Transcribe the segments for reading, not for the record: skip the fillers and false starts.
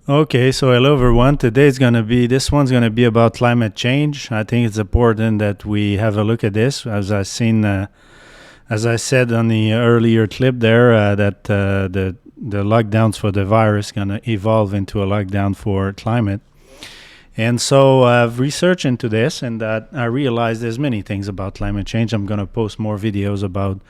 Okay, so hello everyone. This one's gonna be about climate change. I think it's important that we have a look at this. As I said on the earlier clip there, that the lockdowns for the virus gonna evolve into a lockdown for climate. And so I've researched into this, and that I realized there's many things about climate change. I'm gonna post more videos about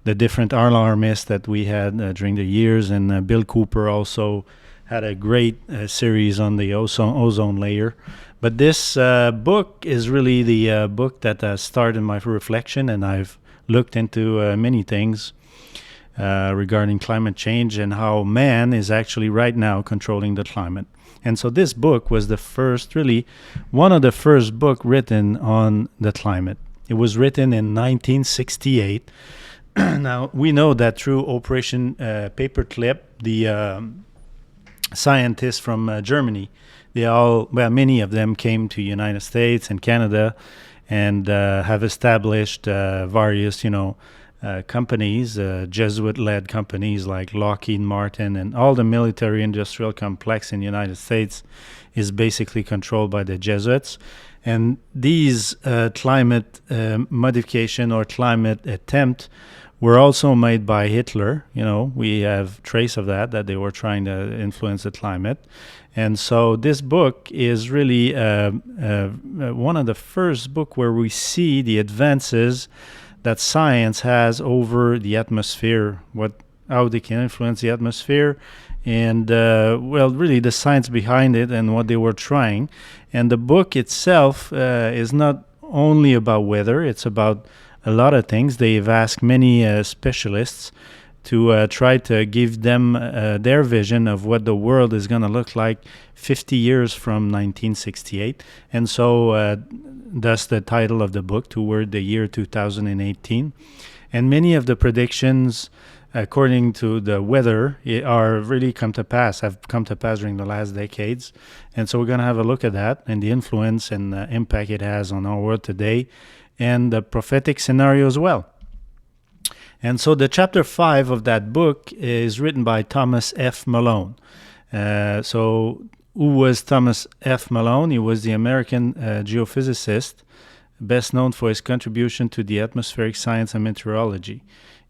the different alarmists that we had during the years, and Bill Cooper also had a great series on the ozone layer. But this book is really the book that started my reflection, and I've looked into many things regarding climate change and how man is actually right now controlling the climate. And so this book was the first, really, one of the first book written on the climate. It was written in 1968. Now, we know that through Operation Paperclip, the scientists from Germany, many of them came to United States and Canada and have established various, companies, Jesuit-led companies like Lockheed Martin, and all the military-industrial complex in the United States is basically controlled by the Jesuits. And these climate modification or climate attempt were also made by Hitler. We have trace of that they were trying to influence the climate. And so this book is really one of the first book where we see the advances that science has over the atmosphere, how they can influence the atmosphere, and really the science behind it and what they were trying. And the book itself is not only about weather; it's about a lot of things. They've asked many specialists to try to give them their vision of what the world is going to look like 50 years from 1968. And so that's the title of the book, Toward the Year 2018. And many of the predictions, according to the weather, have come to pass during the last decades. And so we're going to have a look at that and the influence and impact it has on our world today, and the prophetic scenario as well. And so the chapter 5 of that book is written by Thomas F. Malone. So who was Thomas F. Malone? He was the American geophysicist, best known for his contribution to the atmospheric science and meteorology.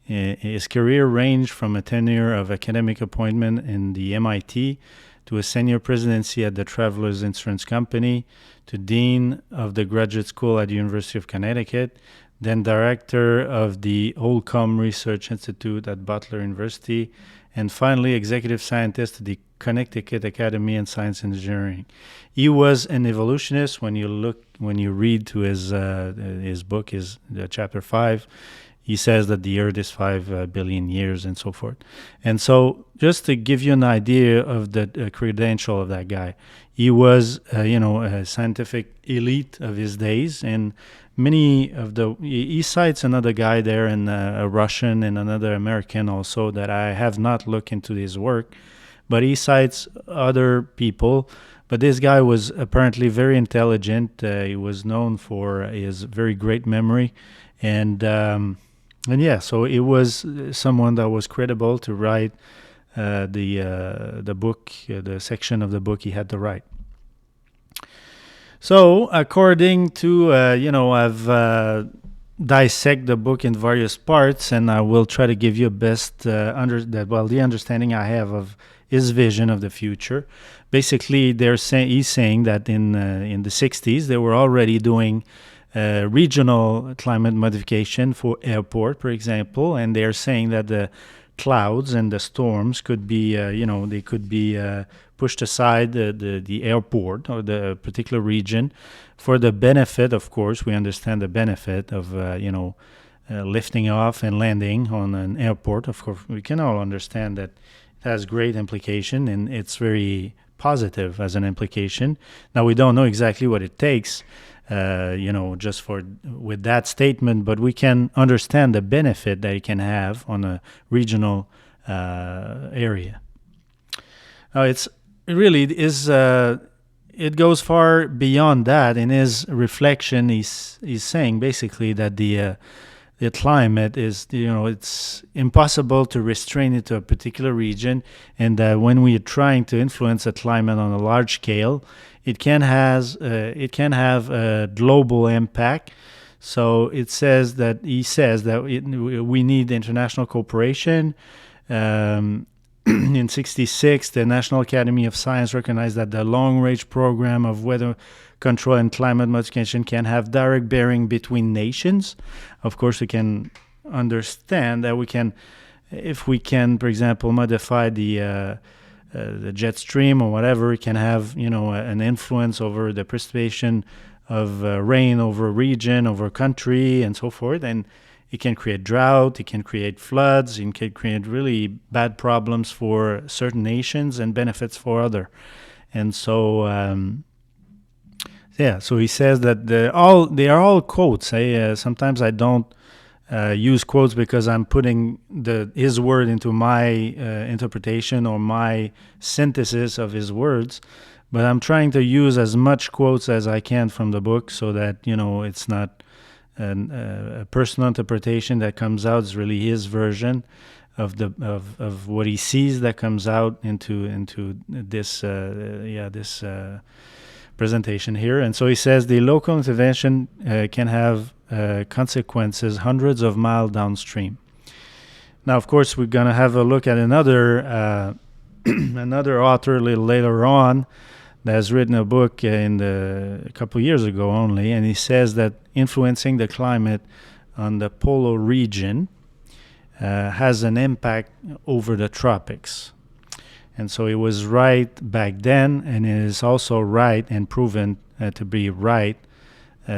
His career ranged from a tenure of academic appointment in the MIT to a senior presidency at the Travelers Insurance Company, to dean of the graduate school at the University of Connecticut, then director of the Holcomb Research Institute at Butler University, and finally executive scientist at the Connecticut Academy in Science and Engineering. He was an evolutionist. When you read to his book, chapter 5, he says that the Earth is 5 billion years and so forth. And so just to give you an idea of the credential of that guy, he was, a scientific elite of his days. And he cites another guy there, and a Russian and another American also, that I have not looked into his work, but he cites other people. But this guy was apparently very intelligent. He was known for his very great memory. So it was someone that was credible to write the book, the section of the book he had to write. So according to, I've dissect the book in various parts, and I will try to give you the understanding I have of his vision of the future. Basically, he's saying that in the 60s they were already doing regional climate modification for airport, for example, and they're saying that the clouds and the storms could be, they could be pushed aside the airport or the particular region for the benefit. Of course, we understand the benefit of, lifting off and landing on an airport. Of course, we can all understand that it has great implication, and it's very positive as an implication. Now, we don't know exactly what it takes, with that statement, but we can understand the benefit that it can have on a regional area. Now, it goes far beyond that. In his reflection, he's saying basically that the climate is, it's impossible to restrain it to a particular region, and that when we are trying to influence a climate on a large scale, it can have a global impact. So he says that we need international cooperation. In 66, the National Academy of Science recognized that the long-range program of weather control and climate modification can have direct bearing between nations. Of course, we can understand that if we can, for example, modify the jet stream or whatever, it can have, an influence over the precipitation of rain over a region, over a country, and so forth. And it can create drought, it can create floods, it can create really bad problems for certain nations and benefits for other. And so, so he says that they are all quotes. Sometimes I don't use quotes because I'm putting his word into my interpretation or my synthesis of his words. But I'm trying to use as much quotes as I can from the book so that, it's not a personal interpretation that comes out. Is really his version of what he sees that comes out into this presentation here. And so he says the local intervention can have consequences hundreds of miles downstream. Now, of course, we're going to have a look at another another author a little later on that has written a book a couple of years ago only, and he says that influencing the climate on the polar region has an impact over the tropics. And so he was right back then, and it is also right and proven to be right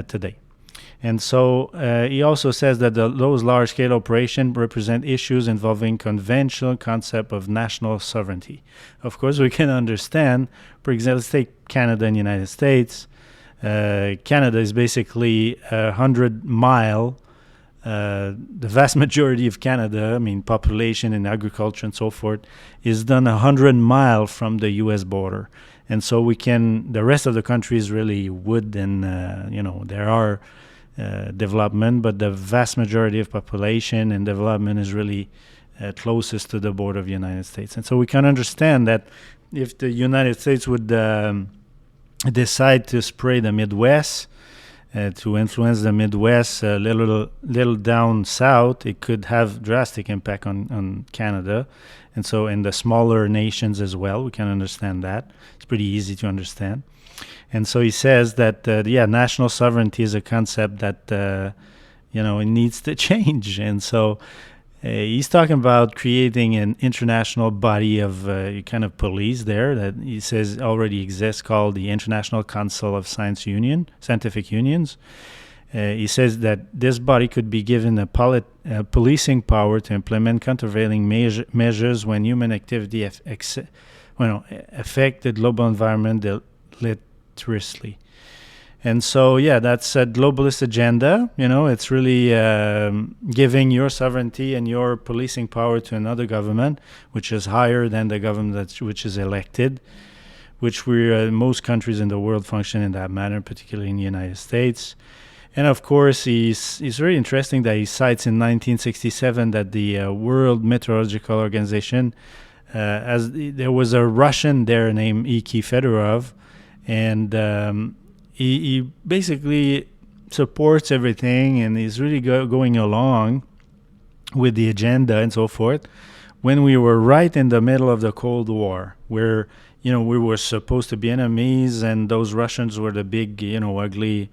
today. And so he also says that those large-scale operations represent issues involving conventional concept of national sovereignty. Of course, we can understand, for example, let's take Canada and United States. Canada is basically 100-mile. The vast majority of Canada, population and agriculture and so forth, is done 100 miles from the U.S. border. And so the rest of the country is really wood and, there are development, but the vast majority of population and development is really closest to the border of the United States. And so we can understand that if the United States would decide to spray the Midwest, to influence the Midwest a little down south, it could have drastic impact on Canada. And so in the smaller nations as well, we can understand that. It's pretty easy to understand. And so he says that, national sovereignty is a concept that, it needs to change. And so he's talking about creating an international body of kind of police there that he says already exists, called the International Council of Scientific Unions. He says that this body could be given a policing power to implement countervailing measures when human activity affect the global environment deleteriously. And so, that's a globalist agenda. It's really giving your sovereignty and your policing power to another government, which is higher than the government which is elected, which most countries in the world function in that manner, particularly in the United States. And of course, it's very interesting that he cites in 1967 that the World Meteorological Organization, there was a Russian there named E.K. Fedorov, and he basically supports everything, and he's really going along with the agenda and so forth. When we were right in the middle of the Cold War, where we were supposed to be enemies, and those Russians were the big, ugly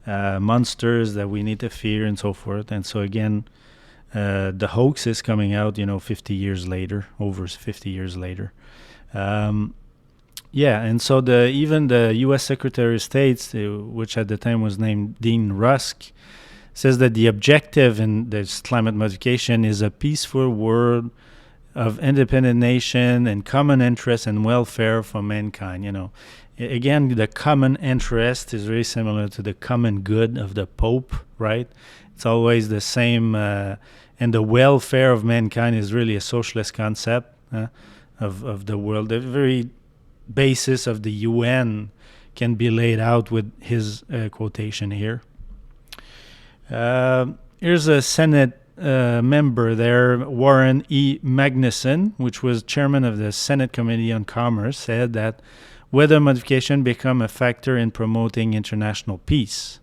monsters that we need to fear and so forth. And so again, the hoax is coming out, 50 years later, over 50 years later. And so even the U.S. Secretary of State, which at the time was named Dean Rusk, says that the objective in this climate modification is a peaceful world of independent nation and common interest and welfare for mankind. Again, the common interest is very similar to the common good of the Pope, right? It's always the same, and the welfare of mankind is really a socialist concept of the world. The very basis of the UN can be laid out with his quotation here. here's a Senate member there, Warren E. Magnuson, which was chairman of the Senate Committee on Commerce, said that weather modification become a factor in promoting international peace.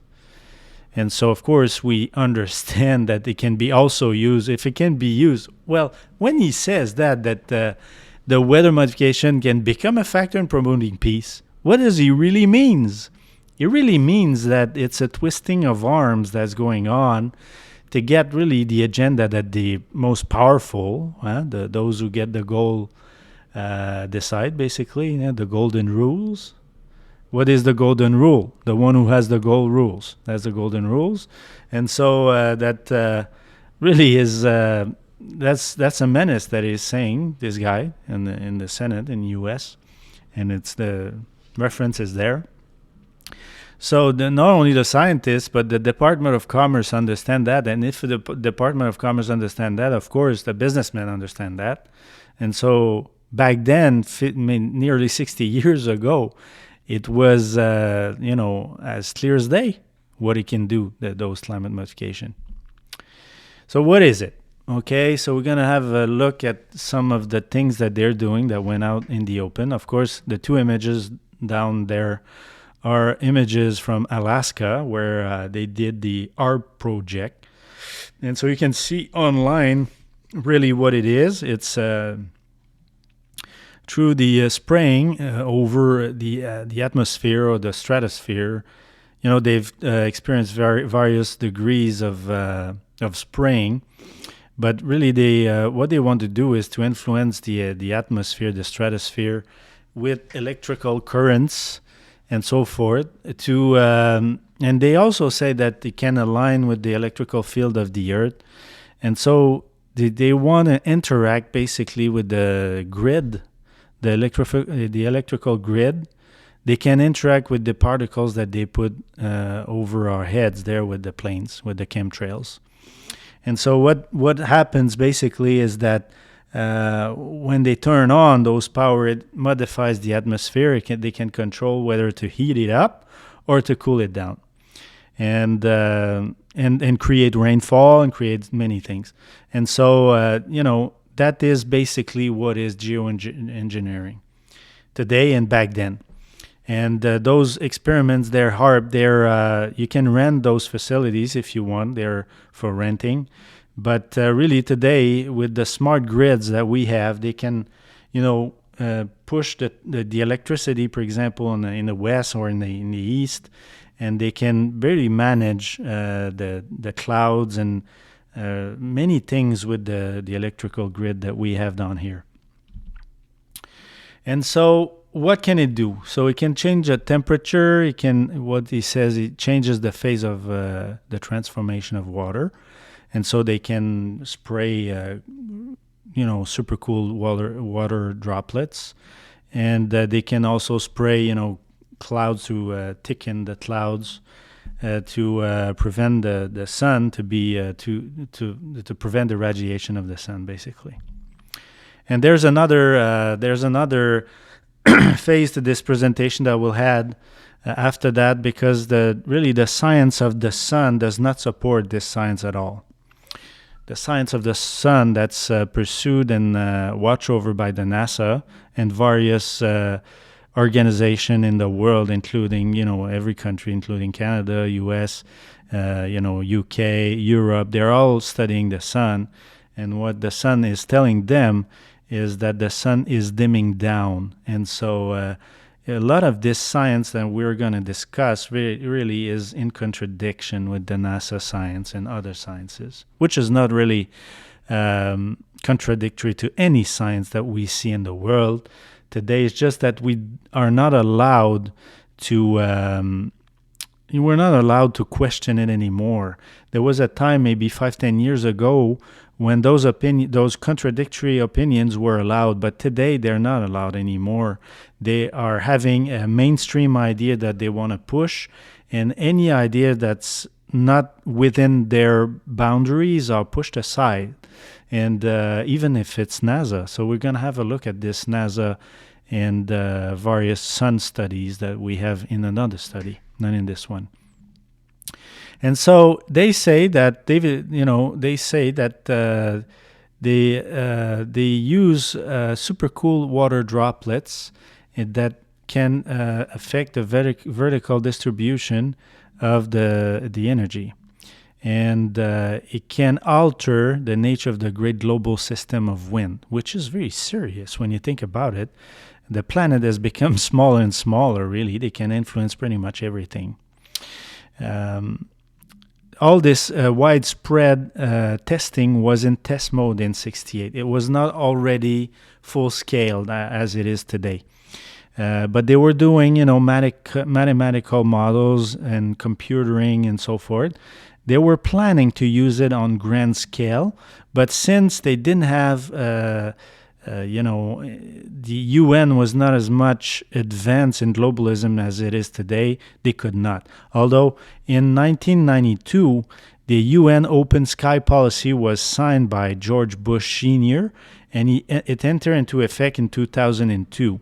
And so, of course, we understand that it can be also used. If it can be used, well, when he says that the weather modification can become a factor in promoting peace, what does he really means? It really means that it's a twisting of arms that's going on to get really the agenda that the most powerful, those who get the goal, decide, basically, the golden rules. What is the golden rule? The one who has the gold rules. That's the golden rules. And so that really is, that's a menace that he's saying, this guy in the Senate in the U.S., and it's the reference is there. So not only the scientists, but the Department of Commerce understand that. And if the Department of Commerce understand that, of course, the businessmen understand that. And so back then, nearly 60 years ago, it was, as clear as day what it can do, those climate modification. So what is it? Okay, so we're going to have a look at some of the things that they're doing that went out in the open. Of course, the two images down there are images from Alaska, where they did the ARP project. And so you can see online really what it is. It's through the spraying over the atmosphere or the stratosphere. They've experienced various degrees of spraying, but really what they want to do is to influence the atmosphere, the stratosphere, with electrical currents and so forth. And they also say that it can align with the electrical field of the Earth, and so they want to interact basically with the grid. The electrical grid, they can interact with the particles that they put over our heads there with the planes, with the chemtrails. And so what happens basically is that when they turn on those power, it modifies the atmosphere. They can control whether to heat it up or to cool it down, and create rainfall and create many things. And so that is basically what is geoengineering today and back then. And those experiments, you can rent those facilities if you want. They're for renting. But really today, with the smart grids that we have, they can, push the electricity, for example, in the west or in the east, and they can really manage the clouds and many things with the electrical grid that we have down here. And so what can it do? So it can change the temperature. What he says, it changes the phase of the transformation of water. And so they can spray, super cool water droplets. And they can also spray, clouds to thicken the clouds. To prevent the sun to prevent the radiation of the sun, basically. And there's another phase to this presentation that we'll have after that, because the science of the sun does not support this science at all. The science of the sun that's pursued and watched over by the NASA and various organization in the world, including every country, including Canada, U.S., UK, Europe. They're all studying the sun, and what the sun is telling them is that the sun is dimming down. And so a lot of this science that we're going to discuss really is in contradiction with the NASA science and other sciences, which is not really contradictory to any science that we see in the world today. It's just that we are not allowed to we're not allowed to question it anymore. There was a time, maybe 5-10 years ago, when those contradictory opinions were allowed, but today they're not allowed anymore. They are having a mainstream idea that they want to push, and any idea that's not within their boundaries are pushed aside. And even if it's NASA. So we're going to have a look at this NASA and various sun studies that we have in another study, not in this one. And so they say that they use super cool water droplets that can affect the vertical distribution of the energy, and it can alter the nature of the great global system of wind, which is very serious when you think about it. The planet has become smaller and smaller. Really, they can influence pretty much everything. All this widespread testing was in test mode in '68. It was not already full scale as it is today. But they were doing, mathematical models and computering and so forth. They were planning to use it on grand scale, but since they didn't have, the UN was not as much advanced in globalism as it is today, they could not. Although in 1992, the UN Open Sky Policy was signed by George Bush Sr., and it entered into effect in 2002.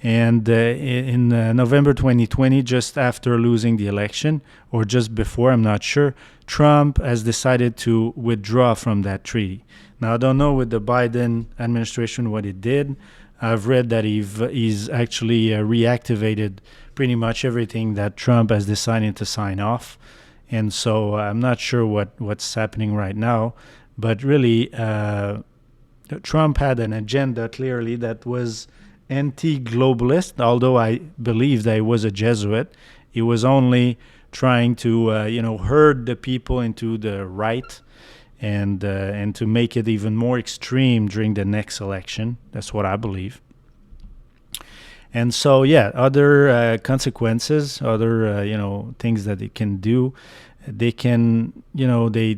And in November 2020, just after losing the election, or just before, I'm not sure, Trump has decided to withdraw from that treaty. Now, I don't know with the Biden administration what it did. I've read that he's actually reactivated pretty much everything that Trump has decided to sign off. And so I'm not sure what's happening right now. But really, Trump had an agenda clearly that was anti-globalist, although I believe that he was a Jesuit. He was only trying to, herd the people into the right and to make it even more extreme during the next election. That's what I believe. And so, other consequences, other, things that it can do. They can, they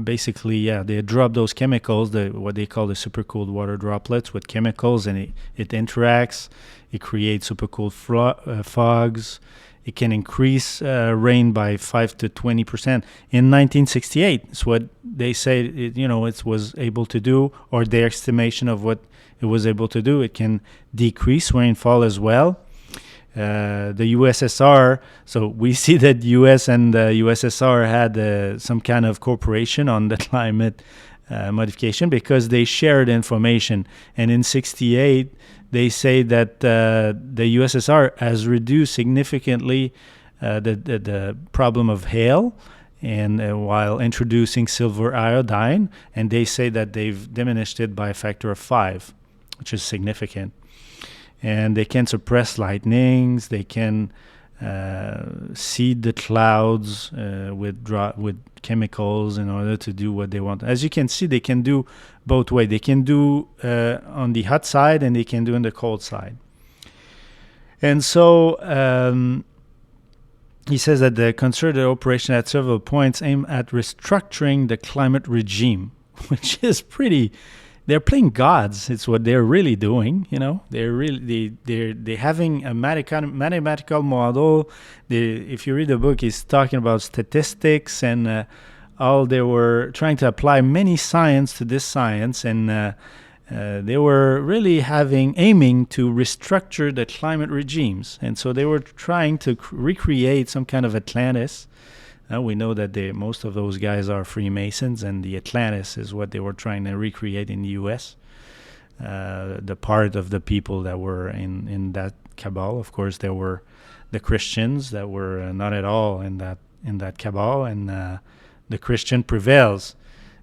basically, they drop those chemicals, what they call the supercooled water droplets with chemicals, and it interacts. It creates supercooled fogs. It can increase rain by 5 to 20%. In 1968, it's what they say it was able to do, or their estimation of what it was able to do. It can decrease rainfall as well. The USSR, so we see that US and the USSR had some kind of cooperation on the climate modification because they shared information. And in '68, they say that the USSR has reduced significantly the problem of hail, and while introducing silver iodine, and they say that they've diminished it by a factor of 5, which is significant. And they can suppress lightnings. They can seed the clouds with chemicals in order to do what they want. As you can see, they can do both ways. They can do on the hot side, and they can do on the cold side. And so he says that the concerted operation at several points aim at restructuring the climate regime, which is pretty. They're playing gods. It's what they're really doing. They're having a mathematical model. If you read the book, he's talking about statistics and all. They were trying to apply many science to this science, and they were really aiming to restructure the climate regimes. And so they were trying to recreate some kind of Atlantis. We know that most of those guys are Freemasons, and the Atlantis is what they were trying to recreate in the U.S. The part of the people that were in that cabal. Of course, there were the Christians that were not at all in that cabal, and the Christian prevails.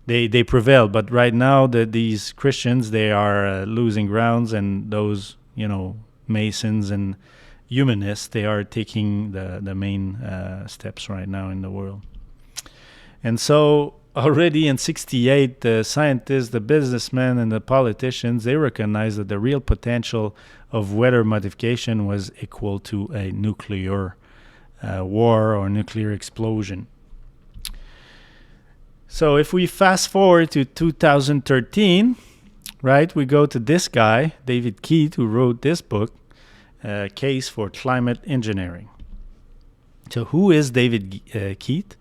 They prevail, but right now these Christians, they are losing grounds, and those Masons and humanists, they are taking the main steps right now in the world. And so already in '68, the scientists, the businessmen, and the politicians, they recognized that the real potential of weather modification was equal to a nuclear war or nuclear explosion. So if we fast forward to 2013, right, we go to this guy, David Keith, who wrote this book, Case for Climate Engineering. So who is David Keith?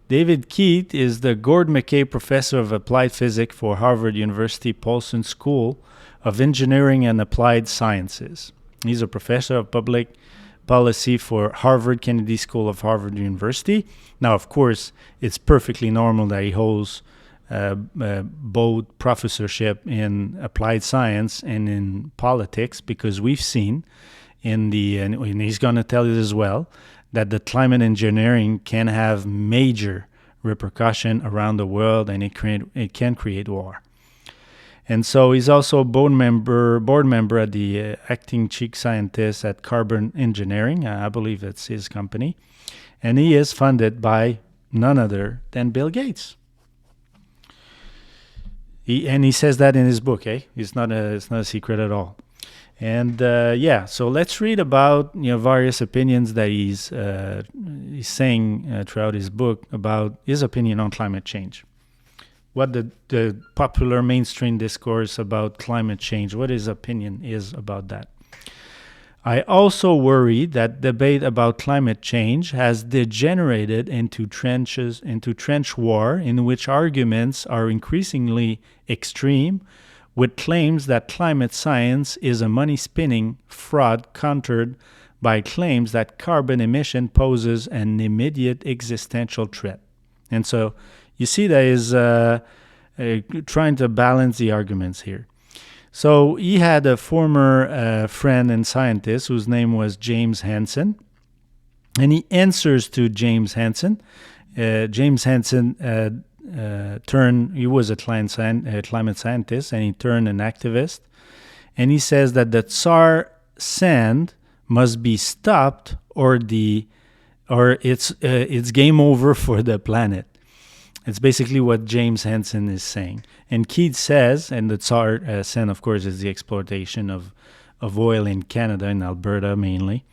David Keith is the Gord McKay Professor of Applied Physics for Harvard University Paulson School of Engineering and Applied Sciences. He's a professor of public policy for Harvard Kennedy School of Harvard University. Now, of course, it's perfectly normal that he holds both professorship in applied science and in politics, because we've seen and he's going to tell you as well, that the climate engineering can have major repercussion around the world, and it can create war. And so he's also a board member at the acting chief scientist at Carbon Engineering. I believe that's his company. And he is funded by none other than Bill Gates. He says that in his book, It's not a secret at all. And so let's read about various opinions that he's saying throughout his book about his opinion on climate change. What the popular mainstream discourse about climate change, what his opinion is about that. I also worry that debate about climate change has degenerated into trench war, in which arguments are increasingly extreme, with claims that climate science is a money-spinning fraud countered by claims that carbon emission poses an immediate existential threat. And so you see that is trying to balance the arguments here. So he had a former friend and scientist whose name was James Hansen, and he answers to James Hansen. James Hansen he was a climate scientist, and he turned an activist. And he says that the Tsar sand must be stopped, or it's game over for the planet. It's basically what James Hansen is saying. And Keith says, and the Tsar sand, of course, is the exploitation of oil in Canada, in Alberta mainly.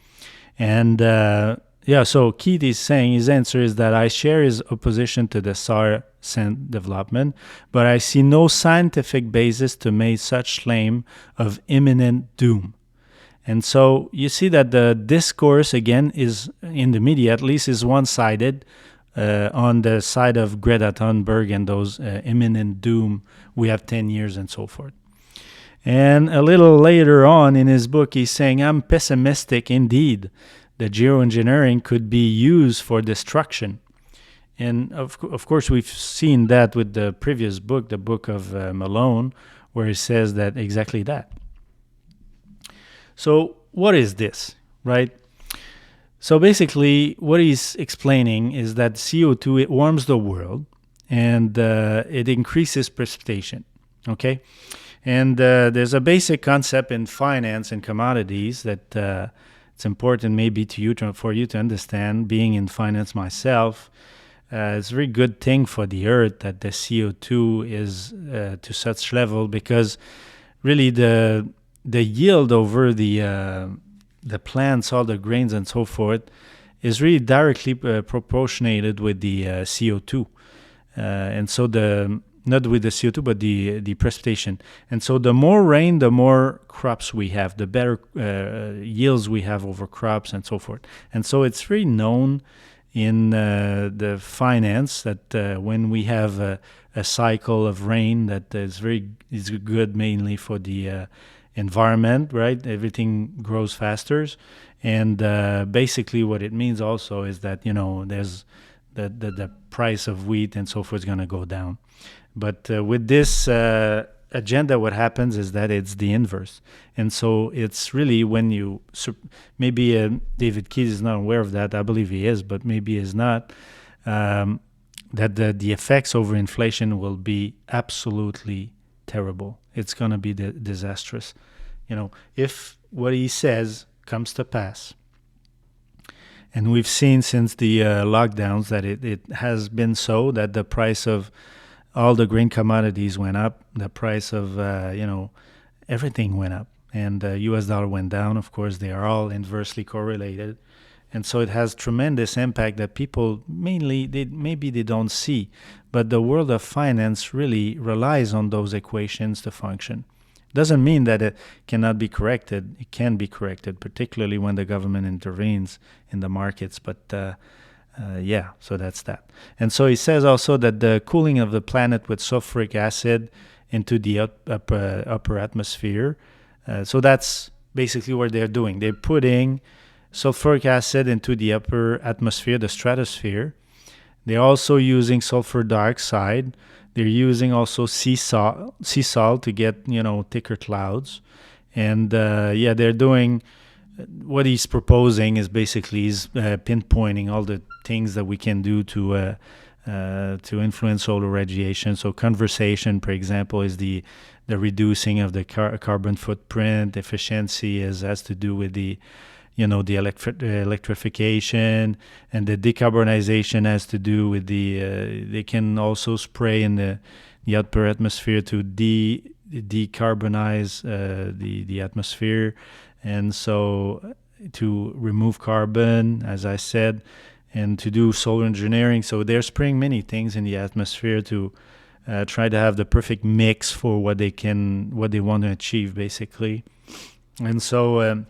And so Keith is saying, his answer is that I share his opposition to the Tsar sand development, but I see no scientific basis to make such claim of imminent doom. And so you see that the discourse, again, is in the media, at least, is one-sided. On the side of Greta Thunberg and those imminent doom, we have 10 years and so forth. And a little later on in his book, he's saying, I'm pessimistic indeed. The geoengineering could be used for destruction. And of course, we've seen that with the previous book, the book of Malone, where he says that exactly that. So what is this, right? So basically, what he's explaining is that CO2, it warms the world, and it increases precipitation, okay? And there's a basic concept in finance and commodities that it's important maybe for you to understand. Being in finance myself, it's a very good thing for the Earth that the CO2 is to such level, because really the yield over the plants, all the grains and so forth, is really directly proportionated with the CO2. And so not with the CO2, but the precipitation. And so the more rain, the more crops we have, the better yields we have over crops and so forth. And so it's really known in the finance that when we have a cycle of rain, that is good mainly for the environment, right? Everything grows faster, and basically what it means also is that there's the price of wheat and so forth is going to go down. But with this agenda, what happens is that it's the inverse. And so it's really when you maybe David Keith is not aware of that. I believe he is, but maybe he is not. That the effects over inflation will be absolutely terrible. It's going to be disastrous. If what he says comes to pass. And we've seen since the lockdowns that it has been so that the price of all the grain commodities went up. The price of, everything went up. And the US dollar went down. Of course, they are all inversely correlated. And so it has tremendous impact that people maybe they don't see. But the world of finance really relies on those equations to function. Doesn't mean that it cannot be corrected. It can be corrected, particularly when the government intervenes in the markets. But so that's that. And so he says also that the cooling of the planet with sulfuric acid into the upper atmosphere. So that's basically what they're doing. They're putting sulfuric acid into the upper atmosphere, the stratosphere. They're also using sulfur dioxide. They're using also sea salt to get thicker clouds, and they're doing what he's proposing is basically he's pinpointing all the things that we can do to influence solar radiation. So conversation, for example, is the reducing of the carbon footprint. Efficiency has to do with the electrification, and the decarbonization has to do with they can also spray in the upper atmosphere to decarbonize the atmosphere, and so to remove carbon, as I said, and to do solar engineering. So they're spraying many things in the atmosphere to try to have the perfect mix for what they want to achieve, basically. And so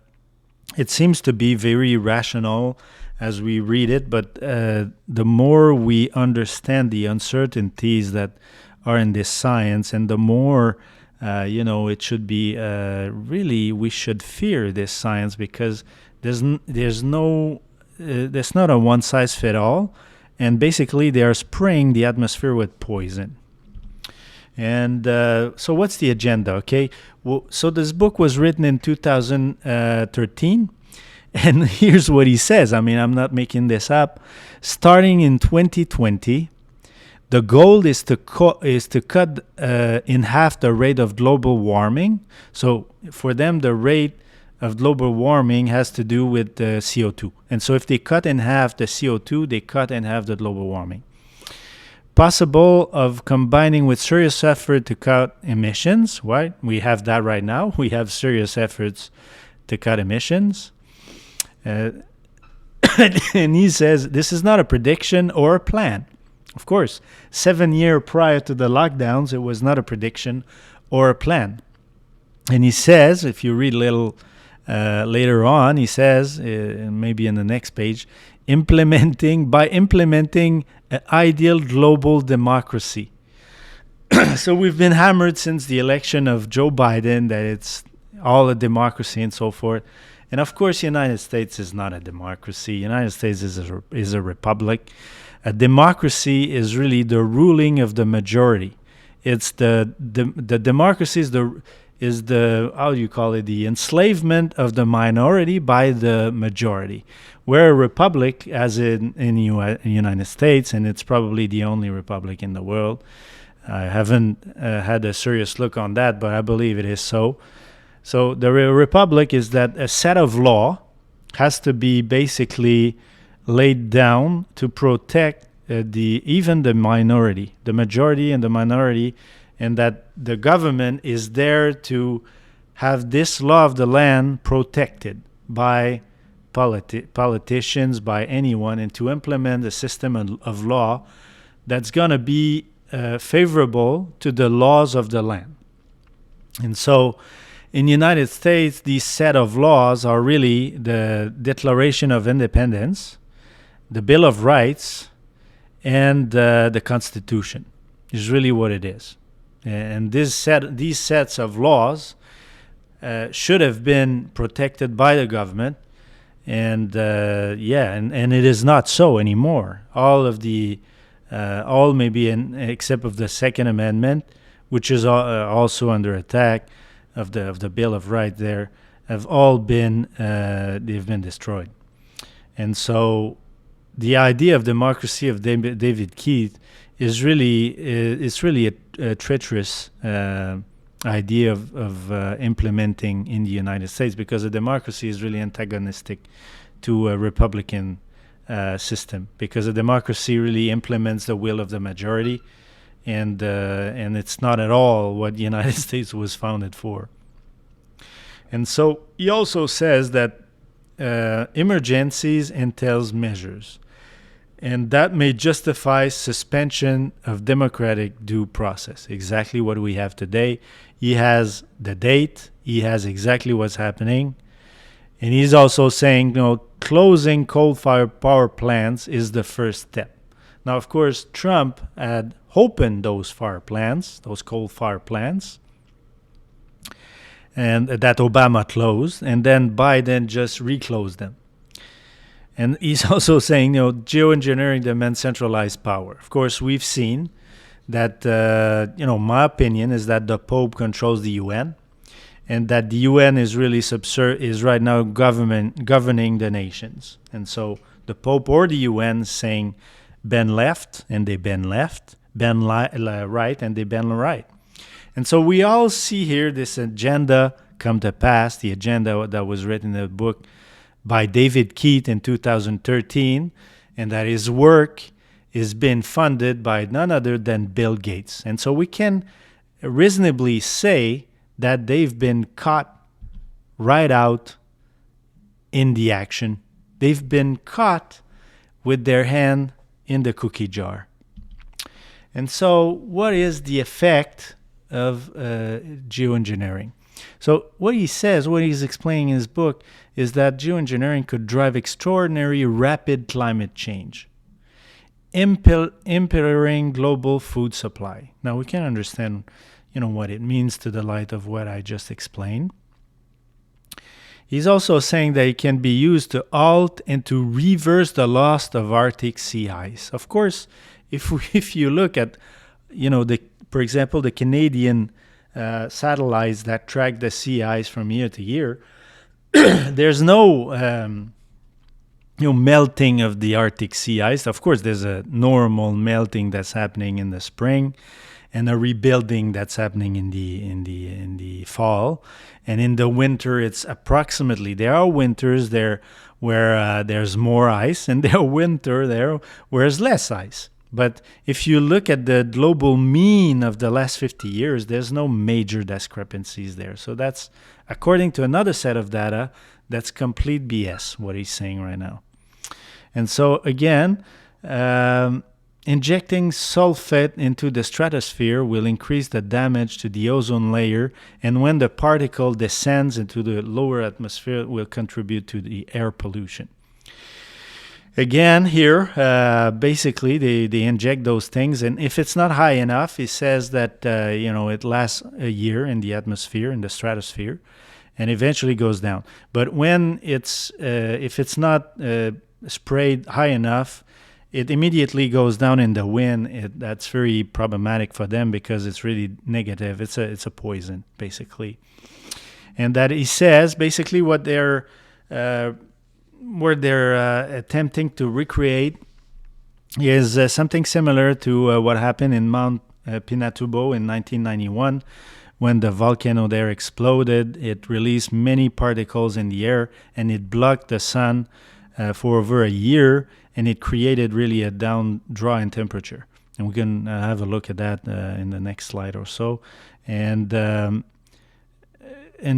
it seems to be very rational as we read it, but the more we understand the uncertainties that are in this science, and the more it should be really, we should fear this science, because there's not a one size fit all, and basically they are spraying the atmosphere with poison. And so what's the agenda? Okay, well, so this book was written in 2013, and here's what he says. I mean, I'm not making this up. Starting in 2020, the goal is to cut in half the rate of global warming. So for them, the rate of global warming has to do with the CO2. And so if they cut in half the CO2, they cut in half the global warming. Possible of combining with serious effort to cut emissions, right? We have that right now. We have serious efforts to cut emissions. And he says this is not a prediction or a plan. Of course, 7 years prior to the lockdowns, it was not a prediction or a plan. And he says, if you read a little later on, he says, maybe in the next page, implementing an ideal global democracy. So we've been hammered since the election of Joe Biden that it's all a democracy and so forth. And of course, the United States is not a democracy. The United States is a republic. A democracy is really the ruling of the majority. It's the democracy is the how do you call it, the enslavement of the minority by the majority. Where a republic, as in the United States, and it's probably the only republic in the world. I haven't had a serious look on that, but I believe it is so. So the republic is that a set of law has to be basically laid down to protect even the minority, the majority and the minority, and that the government is there to have this law of the land protected by politicians, by anyone, and to implement a system of law that's going to be favorable to the laws of the land. And so in the United States, these set of laws are really the Declaration of Independence, the Bill of Rights, and the Constitution is really what it is. And these sets of laws should have been protected by the government, and and it is not so anymore. All maybe except of the Second Amendment, which is also under attack of the Bill of Rights, there have all been they've been destroyed. And so the idea of democracy of David Keith is really a treacherous idea of implementing in the United States, because a democracy is really antagonistic to a Republican system, because a democracy really implements the will of the majority, and it's not at all what the United States was founded for. And so he also says that emergencies entails measures, and that may justify suspension of democratic due process. Exactly what we have today. He has the date. He has exactly what's happening. And he's also saying, closing coal-fired power plants is the first step. Now, of course, Trump had opened those coal-fired plants, and that Obama closed, and then Biden just reclosed them. And he's also saying, geoengineering demands centralized power. Of course, we've seen that, my opinion is that the Pope controls the UN, and that the UN is really is right now governing the nations. And so the Pope or the UN saying bend left, and they bend left, bend right, and they bend right. And so we all see here this agenda come to pass, the agenda that was written in a book by David Keith in 2013, and that his work is being funded by none other than Bill Gates. And so we can reasonably say that they've been caught right out in the action. They've been caught with their hand in the cookie jar. And so what is the effect of geoengineering? So what he says, what he's explaining in his book, is that geoengineering could drive extraordinary rapid climate change, impairing global food supply. Now we can understand, what it means to the light of what I just explained. He's also saying that it can be used to halt and to reverse the loss of Arctic sea ice. Of course, if you look at, for example, the Canadian satellites that track the sea ice from year to year, there's no melting of the Arctic sea ice. Of course, there's a normal melting that's happening in the spring, and a rebuilding that's happening in the fall, and in the winter it's approximately. There are winters there where there's more ice, and there are winter there where there's less ice. But if you look at the global mean of the last 50 years, there's no major discrepancies there. So that's, according to another set of data, that's complete BS, what he's saying right now. And so again, injecting sulfate into the stratosphere will increase the damage to the ozone layer, and when the particle descends into the lower atmosphere, it will contribute to the air pollution. Again, here, basically, they inject those things, and if it's not high enough, he says that it lasts a year in the atmosphere, in the stratosphere, and eventually goes down. But when it's if it's not sprayed high enough, it immediately goes down in the wind. That's very problematic for them because it's really negative. It's a poison, basically. And that he says basically what they're attempting to recreate is something similar to what happened in Mount Pinatubo in 1991 when the volcano there exploded. It released many particles in the air, and it blocked the sun for over a year, and it created really a down draw in temperature. And we can have a look at that in the next slide or so. And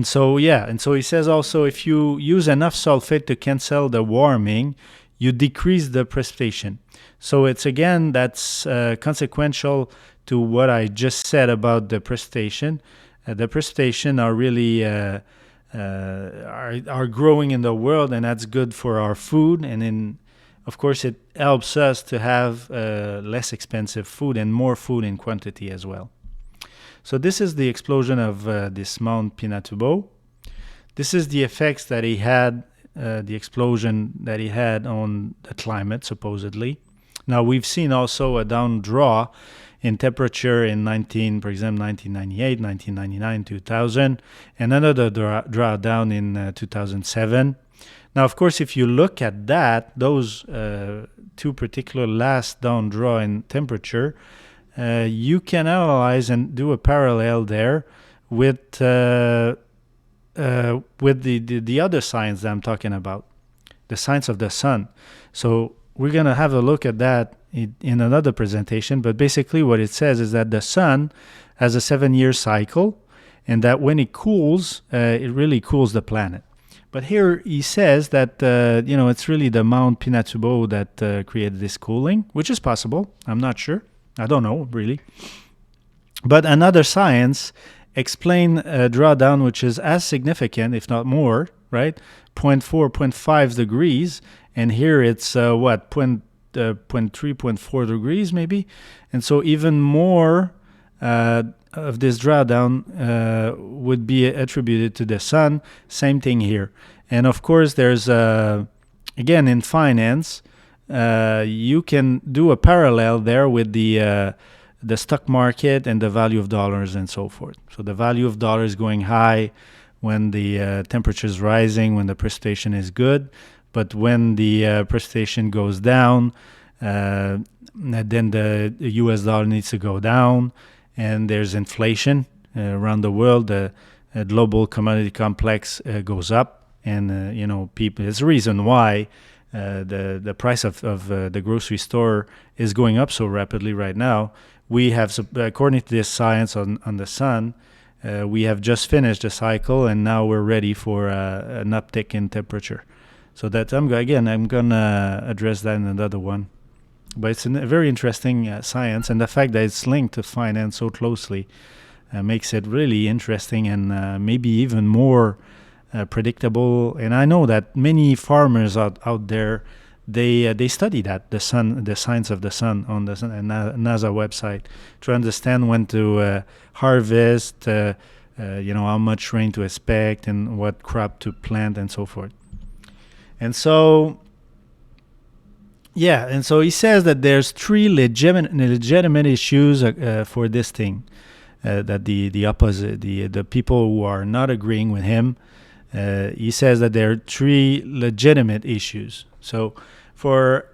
so he says also, if you use enough sulfate to cancel the warming, you decrease the precipitation. So it's, again, that's consequential to what I just said about the precipitation. The precipitation are really are growing in the world, and that's good for our food. And of course, it helps us to have less expensive food and more food in quantity as well. So this is the explosion of this Mount Pinatubo. This is the effects that he had, the explosion that he had on the climate, supposedly. Now, we've seen also a down draw in temperature in 1998, 1999, 2000, and another drawdown in 2007. Now, of course, if you look at that, those two particular last down draw in temperature, you can analyze and do a parallel there with the other science that I'm talking about, the science of the sun. So we're going to have a look at that in another presentation, but basically what it says is that the sun has a 7-year cycle, and that when it cools, it really cools the planet. But here he says that it's really the Mount Pinatubo that created this cooling, which is possible. I'm not sure. I don't know, really. But another science explain a drawdown which is as significant, if not more, right? 0.4, 0.5 degrees. And here it's 0.3, 0.4 degrees maybe. And so even more of this drawdown would be attributed to the sun. Same thing here. And of course, there's again, in finance, you can do a parallel there with the stock market and the value of dollars and so forth. So the value of dollars going high when the temperature is rising, when the precipitation is good, but when the precipitation goes down, then the US dollar needs to go down, and there's inflation around the world. The global commodity complex goes up, and people. It's the reason why the price of the grocery store is going up so rapidly right now. We have, according to this science on the sun, we have just finished the cycle, and now we're ready for an uptick in temperature. So that I'm gonna address that in another one. But it's a very interesting science, and the fact that it's linked to finance so closely makes it really interesting and maybe even more predictable. And I know that many farmers out there, they study that, the science of the sun on the NASA website, to understand when to harvest, how much rain to expect, and what crop to plant, and so forth. And so he says that there's three legitimate issues for this thing, that the opposite, the people who are not agreeing with him. He says that there are three legitimate issues. So for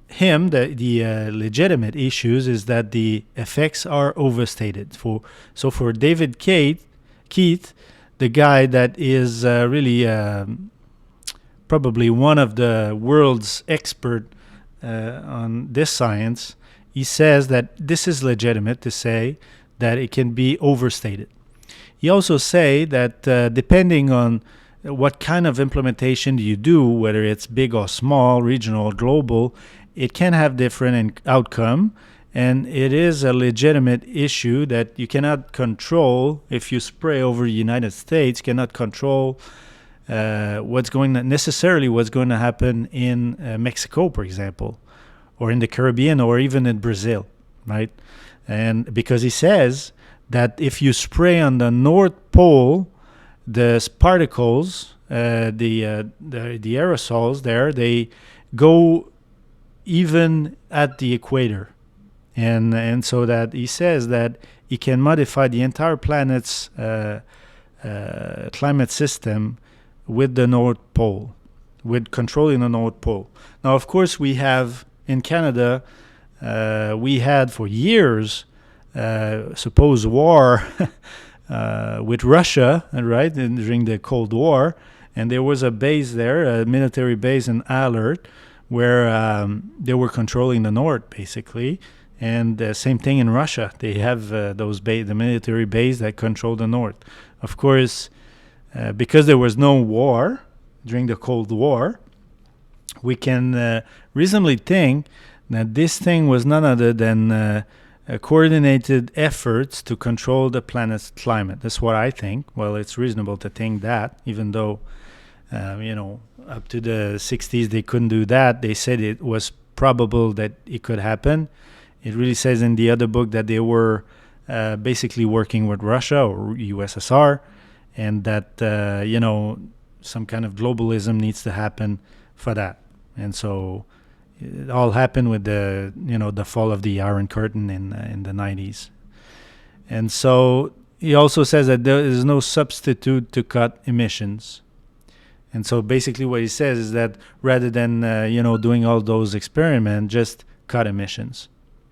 him, the legitimate issues is that the effects are overstated. So for David Keith, the guy that is really probably one of the world's expert on this science, he says that this is legitimate to say that it can be overstated. He also say that depending on what kind of implementation you do, whether it's big or small, regional or global, it can have different outcome, and it is a legitimate issue that you cannot control. If you spray over the United States, cannot control what's going to happen in Mexico, for example, or in the Caribbean, or even in Brazil, right? And because he says that if you spray on the North Pole, the particles, the aerosols there, they go even at the equator, and so that he says that he can modify the entire planet's climate system with the North Pole, with controlling the North Pole. Now, of course, we have in Canada, we had for years supposed war with Russia, right, during the Cold War, and there was a base there, a military base in Alert, where they were controlling the North, basically. And same thing in Russia. They have the military base that control the North. Of course, because there was no war during the Cold War, we can reasonably think that this thing was none other than coordinated efforts to control the planet's climate. That's what I think. Well, it's reasonable to think that, even though, up to the 60s they couldn't do that. They said it was probable that it could happen. It really says in the other book that they were basically working with Russia or USSR, and that some kind of globalism needs to happen for that. And so it all happened with the fall of the Iron Curtain in the 90s. And so he also says that there is no substitute to cut emissions. And so basically what he says is that rather than doing all those experiments, just cut emissions.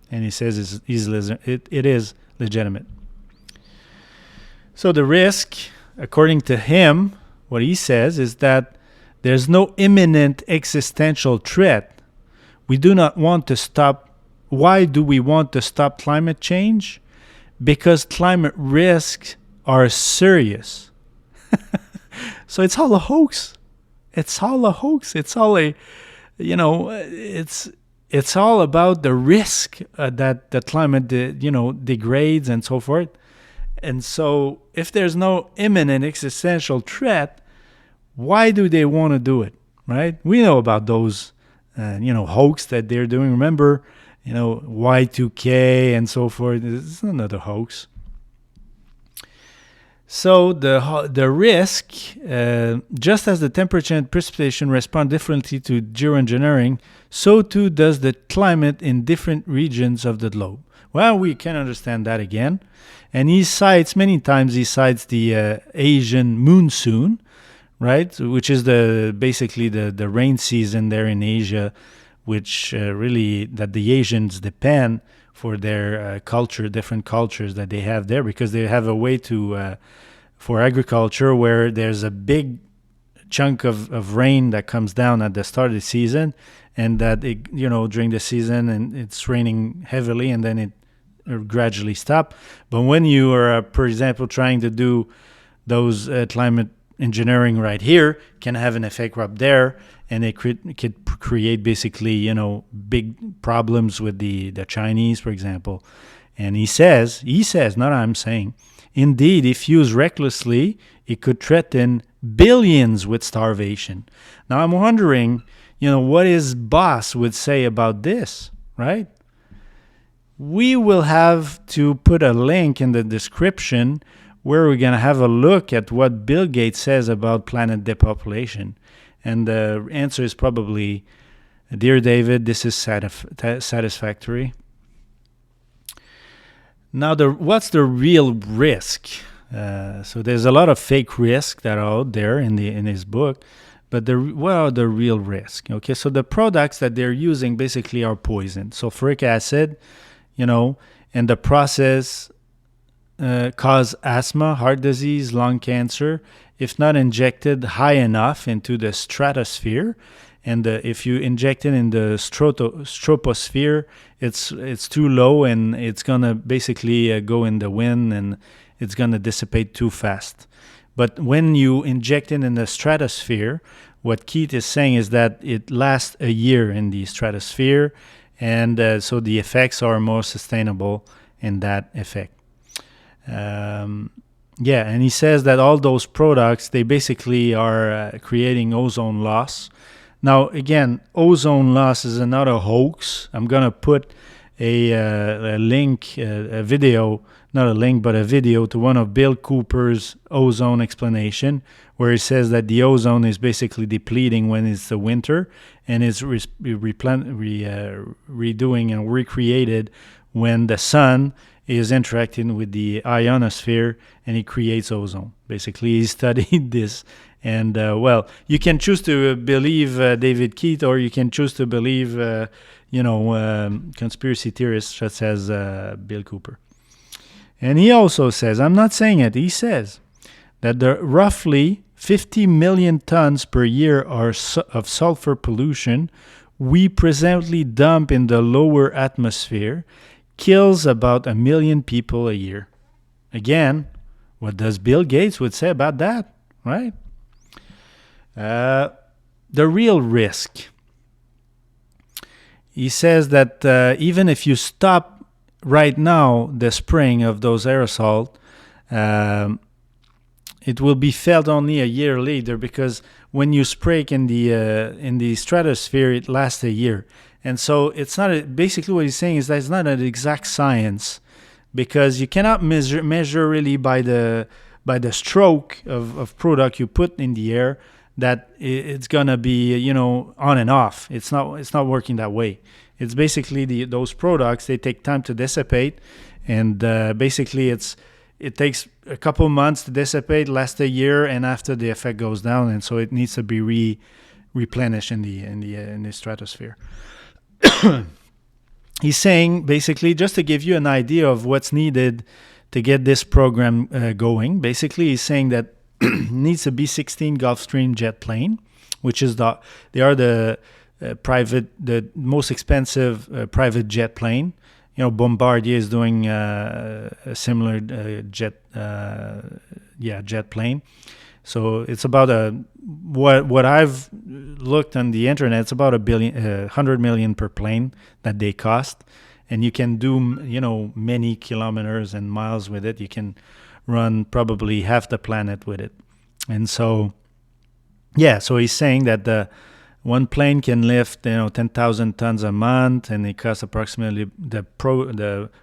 And he says it is legitimate. So the risk, according to him, what he says is that there's no imminent existential threat. We do not want to stop. Why do we want to stop climate change? Because climate risks are serious. So it's all a hoax. It's all a hoax. It's all it's all about the risk that the climate degrades and so forth. And so if there's no imminent existential threat, why do they want to do it, right? We know about those hoax that they're doing. Remember, Y2K and so forth. It's another hoax. So the risk, just as the temperature and precipitation respond differently to geoengineering, so too does the climate in different regions of the globe. Well, we can understand that again. And he cites many times. He cites the Asian monsoon, right, which is basically the rain season there in Asia, which really that the Asians depend for their culture, different cultures that they have there, because they have a way to for agriculture where there's a big chunk of rain that comes down at the start of the season, and that during the season and it's raining heavily, and then it gradually stop. But when you are, for example, trying to do those climate engineering right here, can have an effect up there, and it could create basically big problems with the Chinese, for example. And he says, not I'm saying, indeed, if used recklessly, it could threaten billions with starvation. Now I'm wondering, what his boss would say about this, right? We will have to put a link in the description where we're going to have a look at what Bill Gates says about planet depopulation. And the answer is probably, dear David, this is satisfactory. Now, what's the real risk? So there's a lot of fake risk that are out there in his book, but what are the real risk? Okay, so the products that they're using basically are poison. Sulfuric acid, and the process cause asthma, heart disease, lung cancer, if not injected high enough into the stratosphere. And if you inject it in the troposphere, it's too low, and it's gonna basically go in the wind, and it's gonna dissipate too fast. But when you inject it in the stratosphere, what Keith is saying is that it lasts a year in the stratosphere, and so the effects are more sustainable in that effect. And he says that all those products, they basically are creating ozone loss. Now, again, ozone loss is another hoax. I'm going to put a link, a video, not a link, but a video to one of Bill Cooper's ozone explanation, where he says that the ozone is basically depleting when it's the winter, and is redoing and recreated when the sun is interacting with the ionosphere, and it creates ozone. Basically, he studied this. And, you can choose to believe David Keith, or you can choose to believe, conspiracy theorists such as Bill Cooper. And he also says, I'm not saying it, he says that the roughly 50 million tons per year of sulfur pollution we presently dump in the lower atmosphere kills about 1 million people a year. Again, what does Bill Gates would say about that, right? The real risk. He says that even if you stop right now the spraying of those aerosols, it will be felt only a year later, because when you spray in the stratosphere, it lasts a year. And so it's not basically what he's saying is that it's not an exact science, because you cannot measure really by the stroke of product you put in the air that it's gonna be on and off. It's not working that way. It's basically those products, they take time to dissipate, and basically it takes a couple months to dissipate, lasts a year, and after the effect goes down, and so it needs to be replenished in the stratosphere. He's saying basically, just to give you an idea of what's needed to get this program going. Basically, he's saying that needs to be 16 Gulfstream jet plane, which is the most expensive private jet plane. Bombardier is doing a similar jet plane. So it's about what I've looked on the internet. It's about $100 million per plane that they cost, and you can do many kilometers and miles with it. You can run probably half the planet with it. And so he's saying that one plane can lift 10,000 tons a month, and it costs approximately the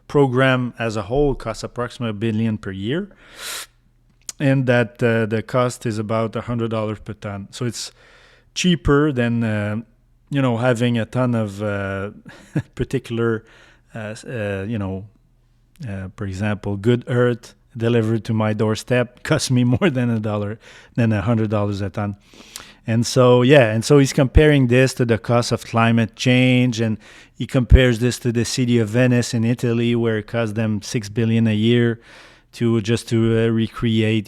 program as a whole costs approximately $1 billion per year. and that the cost is about $100 per ton. So it's cheaper than having a ton of particular, for example, good earth delivered to my doorstep cost me more than $100 a ton. And so he's comparing this to the cost of climate change, and he compares this to the city of Venice in Italy, where it costs them $6 billion a year to recreate,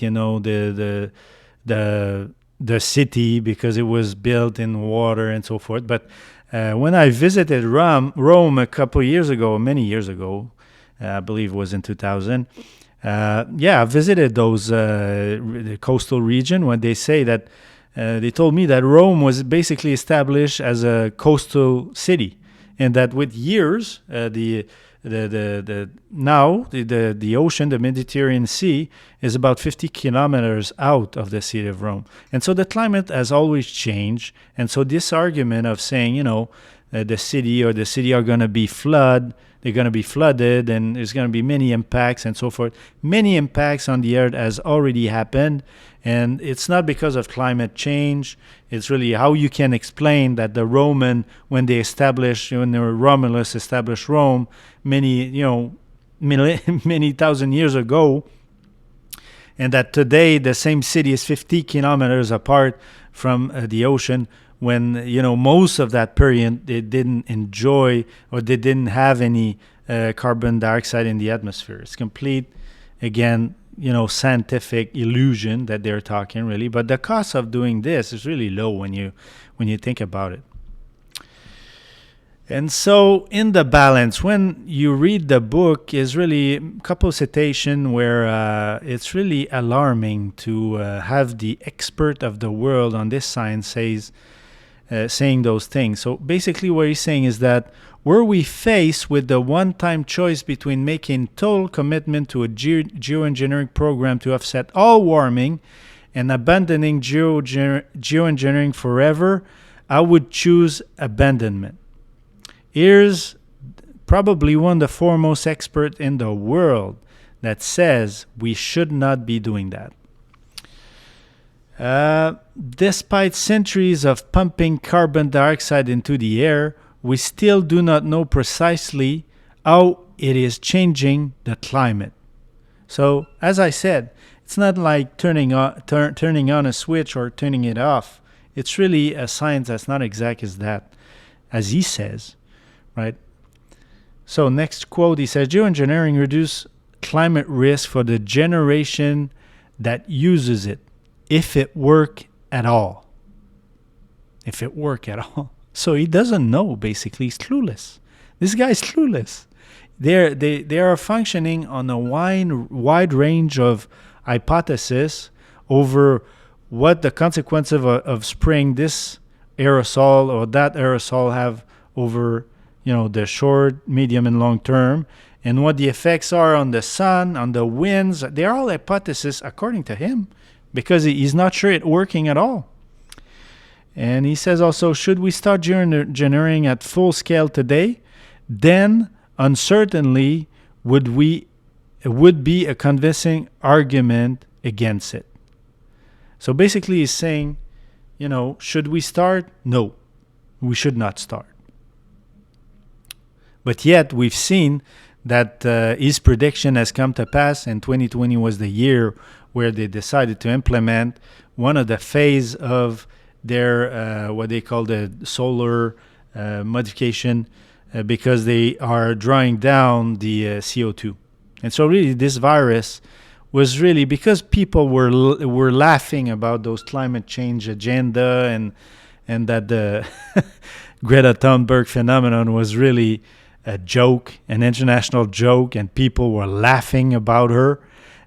the city, because it was built in water and so forth. But when I visited Rome a couple of years ago, many years ago, I believe it was in 2000. I visited the coastal region. When they say that, they told me that Rome was basically established as a coastal city, and that with years, the ocean, the Mediterranean Sea, is about 50 kilometers out of the city of Rome. And so the climate has always changed. And so this argument of saying, the city are going to be they're going to be flooded, and there's going to be many impacts and so forth. Many impacts on the earth has already happened, and it's not because of climate change. It's really how you can explain that the Roman, when Romulus established Rome many thousand years ago, and that today the same city is 50 kilometers apart from the ocean, when most of that period they didn't enjoy, or they didn't have any carbon dioxide in the atmosphere. It's complete, again, scientific illusion that they're talking, really. But the cost of doing this is really low when you think about it. And so in the balance, when you read the book, is really a couple of citations where it's really alarming to have the expert of the world on this science saying those things. So basically what he's saying is that were we faced with the one-time choice between making total commitment to a geoengineering program to offset all warming and abandoning geoengineering forever, I would choose abandonment. Here's probably one of the foremost experts in the world that says we should not be doing that. Despite centuries of pumping carbon dioxide into the air, we still do not know precisely how it is changing the climate. So, as I said, it's not like turning on a switch or turning it off. It's really a science that's not exact as that, as he says, right? So, next quote, he says, geoengineering reduces climate risk for the generation that uses it, if it work at all. If it work at all. So he doesn't know, basically. He's clueless. This guy's clueless. They are functioning on a wide range of hypotheses over what the consequences of spraying this aerosol or that aerosol have over the short, medium, and long term, and what the effects are on the sun, on the winds. They're all hypotheses according to him, because he's not sure it's working at all. And he says also, should we start geoengineering at full scale today, then uncertainly would be a convincing argument against it. So basically he's saying, should we start? No, we should not start. But yet we've seen that his prediction has come to pass, and 2020 was the year where they decided to implement one of the phase of their what they call the solar modification, because they are drawing down the CO2. And so really this virus was really because people were laughing about those climate change agenda, and that the Greta Thunberg phenomenon was really a joke, an international joke, and people were laughing about her.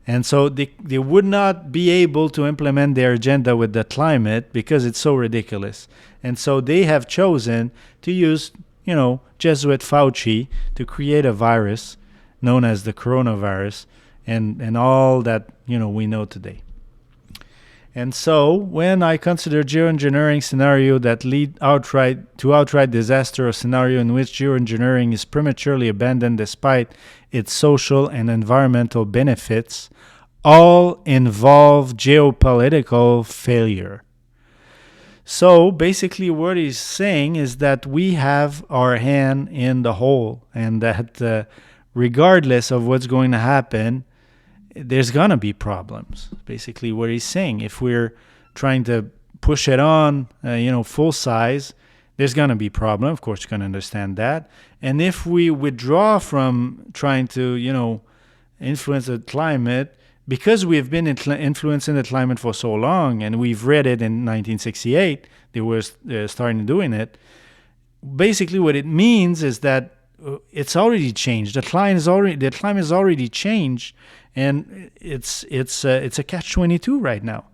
And so they would not be able to implement their agenda with the climate because it's so ridiculous. And so they have chosen to use, Jesuit Fauci to create a virus known as the coronavirus and all that, we know today. And so when I consider geoengineering scenario that lead to outright disaster, or scenario in which geoengineering is prematurely abandoned despite its social and environmental benefits, all involve geopolitical failure. So basically, what he's saying is that we have our hand in the hole, and that regardless of what's going to happen, there's going to be problems. Basically, what he's saying, if we're trying to push it on, full size, there's going to be problem. Of course, you can understand that. And if we withdraw from trying to, influence the climate, because we've been influencing the climate for so long, and we've read it in 1968, they were starting doing it. Basically, what it means is that it's already changed. The climate is already changed, and it's a catch-22 right now.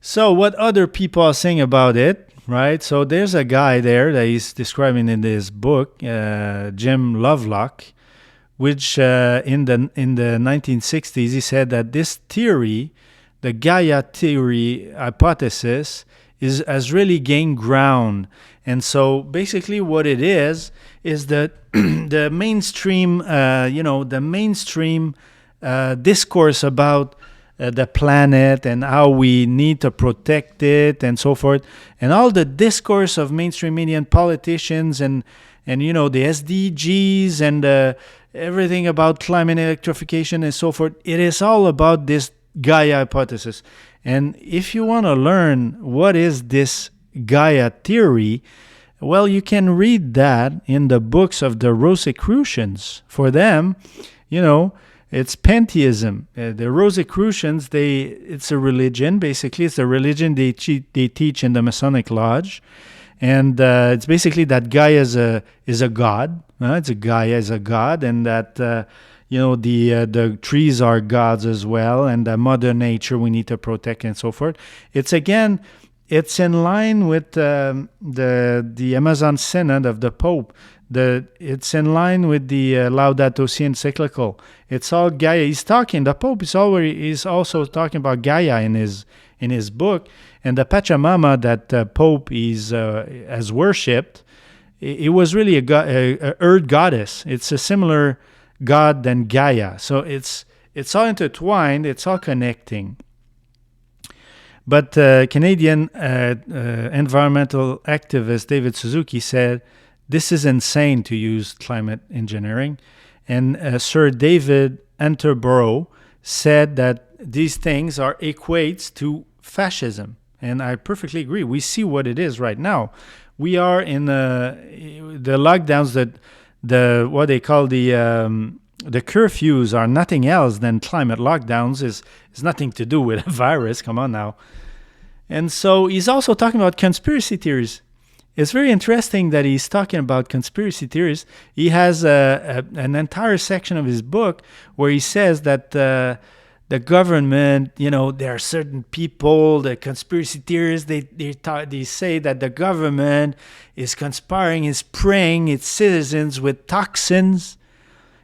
So, what other people are saying about it? Right, so there's a guy there that he's describing in this book, Jim Lovelock, which in the 1960s he said that this theory, the Gaia theory hypothesis, has really gained ground. And so basically, what it is that the mainstream, discourse about the planet and how we need to protect it and so forth, and all the discourse of mainstream media and politicians and the SDGs and everything about climate electrification and so forth, it is all about this Gaia hypothesis. And if you want to learn what is this Gaia theory, well, you can read that in the books of the Rosicrucians. For them, it's pantheism. The Rosicrucians, it's a religion. Basically, it's a religion they teach in the Masonic Lodge, and it's basically that Gaia is a god. Gaia is a god, and that the trees are gods as well, and Mother Nature we need to protect and so forth. It's in line with the Amazon Synod of the Pope. It's in line with the Laudato Si encyclical. It's all Gaia. The Pope is also talking about Gaia in his book, and the Pachamama that Pope has worshipped. It was really a earth goddess. It's a similar god than Gaia. So it's all intertwined. It's all connecting. But Canadian environmental activist David Suzuki said, this is insane to use climate engineering. And Sir David Attenborough said that these things are equates to fascism. And I perfectly agree. We see what it is right now. We are in the lockdowns, what they call the curfews are nothing else than climate lockdowns. Is nothing to do with a virus. Come on now. And so he's also talking about conspiracy theories. It's very interesting that he's talking about conspiracy theories. He has an entire section of his book where he says that the government, there are certain people, the conspiracy theorists, they say that the government is conspiring, is spraying its citizens with toxins.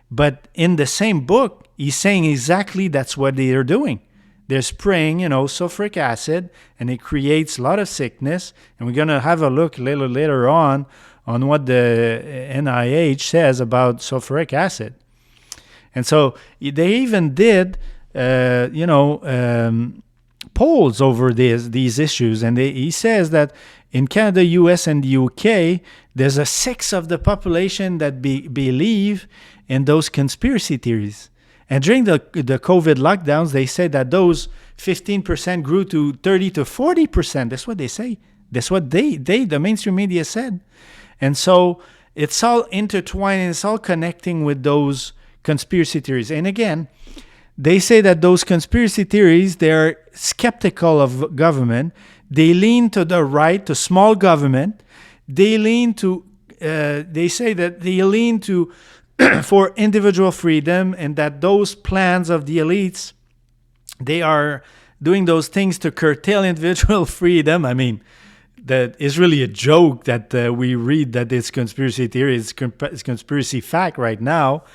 But in the same book, he's saying exactly that's what they are doing. They're spraying, sulfuric acid, and it creates a lot of sickness. And we're going to have a look later on what the NIH says about sulfuric acid. And so they even did, polls over these issues. And he says that in Canada, US, and the UK, there's a sixth of the population that believe in those conspiracy theories. And during the COVID lockdowns, they said that those 15% grew to 30 to 40%. That's what they say. That's what the mainstream media said. And so it's all intertwined and it's all connecting with those conspiracy theories. And again, they say that those conspiracy theories, they're skeptical of government. They lean to the right, to small government. They say that they lean to for individual freedom, and that those plans of the elites, they are doing those things to curtail individual freedom. I mean, that is really a joke that we read that it's conspiracy theory. It's conspiracy fact right now,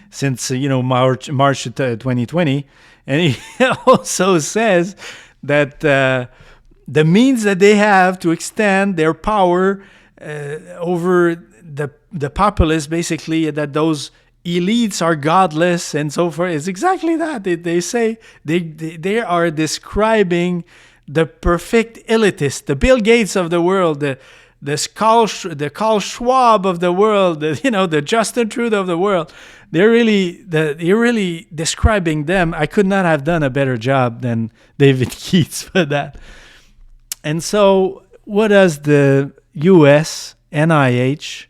since March 2020. And he also says that the means that they have to extend their power over the populace, basically, that those elites are godless and so forth. It's exactly that. They say they are describing the perfect elitist, the Bill Gates of the world, the Carl Schwab of the world, the Justin Trudeau of the world. You're really describing them. I could not have done a better job than David Keats for that. And so, what does the U.S. NIH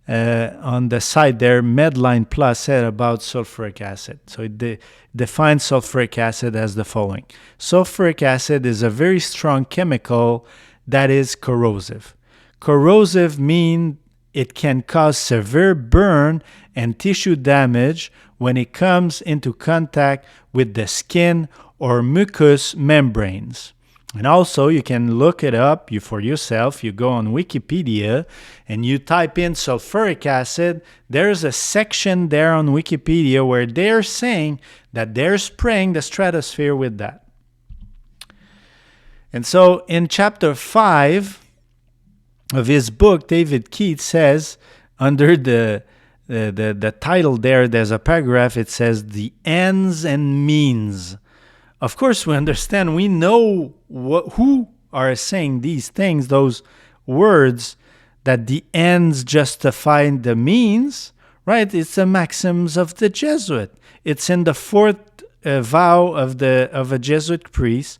on the side there, Medline Plus, said about sulfuric acid? So it defines sulfuric acid as the following. Sulfuric acid is a very strong chemical that is corrosive. Corrosive means it can cause severe burn and tissue damage when it comes into contact with the skin or mucous membranes. And also, you can look it up for yourself. You go on Wikipedia and you type in sulfuric acid. There's a section there on Wikipedia where they're saying that they're spraying the stratosphere with that. And so in chapter 5 of his book, David Keats says, under the title there's a paragraph. It says, the ends and means. Of course, we understand, we know who are saying these things, those words, that the ends justify the means, right? It's the maxims of the Jesuit. It's in the fourth vow of a Jesuit priest,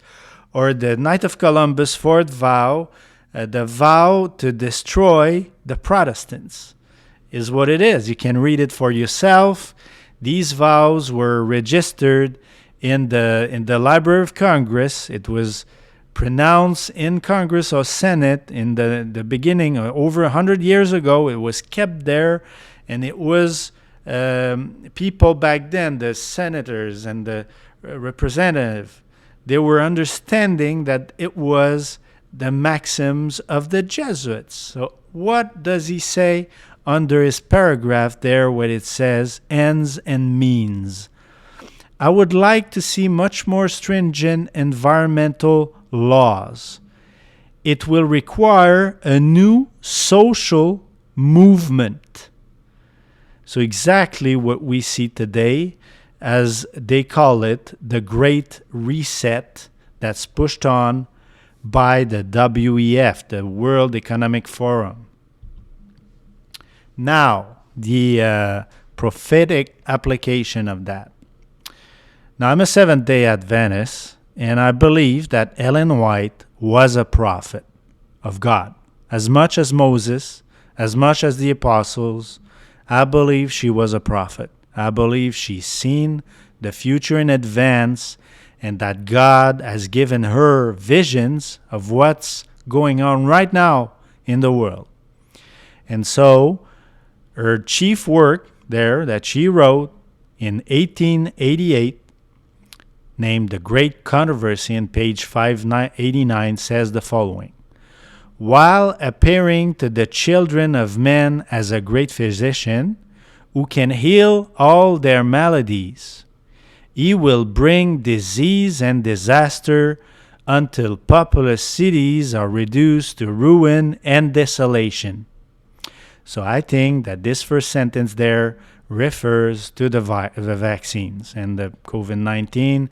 or the Knight of Columbus' fourth vow, the vow to destroy the Protestants is what it is. You can read it for yourself. These vows were registered in the Library of Congress. It was pronounced in Congress or Senate in the beginning, over 100 years ago. It was kept there, and it was people back then, the senators and the representatives, they were understanding that it was the maxims of the Jesuits. So what does he say under his paragraph there where it says ends and means? I would like to see much more stringent environmental laws. It will require a new social movement. So exactly what we see today, as they call it, the Great Reset, that's pushed on by the WEF, the World Economic Forum. Now, the prophetic application of that. Now, I'm a Seventh-day Adventist, and I believe that Ellen White was a prophet of God. As much as Moses, as much as the apostles, I believe she was a prophet. I believe she's seen the future in advance, and that God has given her visions of what's going on right now in the world. And so, her chief work there that she wrote in 1888, named The Great Controversy, on page 589, says the following. While appearing to the children of men as a great physician who can heal all their maladies, he will bring disease and disaster until populous cities are reduced to ruin and desolation. So I think that this first sentence there refers to the vaccines and the COVID-19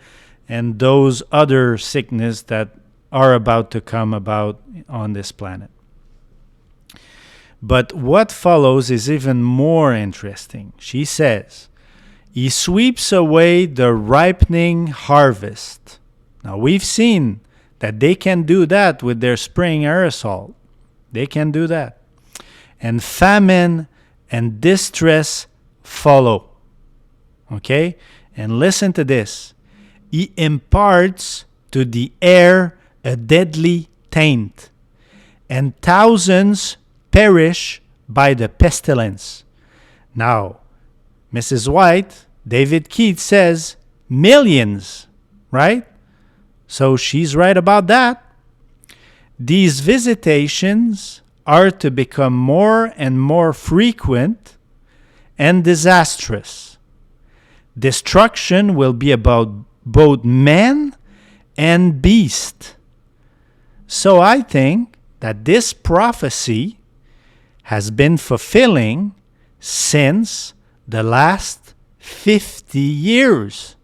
and those other sickness that are about to come about on this planet. But what follows is even more interesting. She says, he sweeps away the ripening harvest. Now, we've seen that they can do that with their spraying aerosol. They can do that. And famine and distress follow. Okay? And listen to this. He imparts to the air a deadly taint, and thousands perish by the pestilence. Now, Mrs. White, David Keats says millions, right? So she's right about that. These visitations are to become more and more frequent and disastrous. Destruction will be about both man and beast. So I think that this prophecy has been fulfilling since the last 50 years.